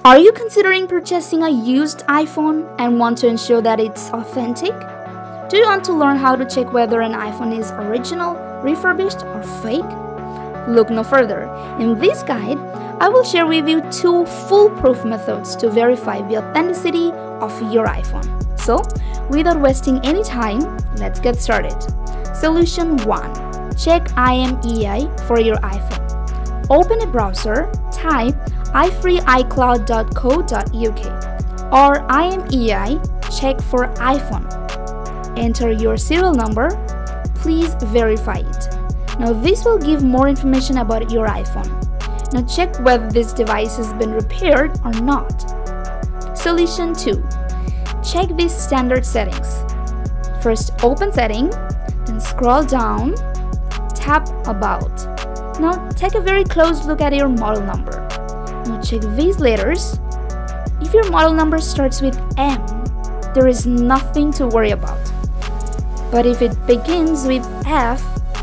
Are you considering purchasing a used iPhone and want to ensure that it's authentic? Do you want to learn how to check whether an iPhone is original, refurbished, or fake? Look no further. In this guide, I will share with you 2 foolproof methods to verify the authenticity of your iPhone. So, without wasting any time, let's get started. Solution 1. Check IMEI for your iPhone. Open a browser, type ifreeicloud.co.uk or IMEI check for iPhone. Enter your serial number. Please verify it. Now this will give more information about your iPhone. Now check whether this device has been repaired or not. Solution 2. Check these standard settings. First open setting, then scroll down, tap about. Now take a very close look at your model number. Now check these letters. If your model number starts with M, there is nothing to worry about. But if it begins with F,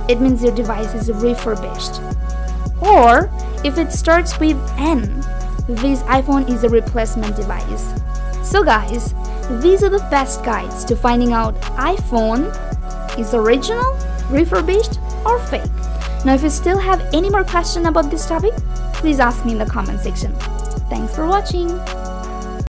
it means your device is refurbished. Or if it starts with N, this iPhone is a replacement device. So guys, these are the best guides to finding out iPhone is original, refurbished, or fake. Now if you still have any more questions about this topic, please ask me in the comment section. Thanks for watching.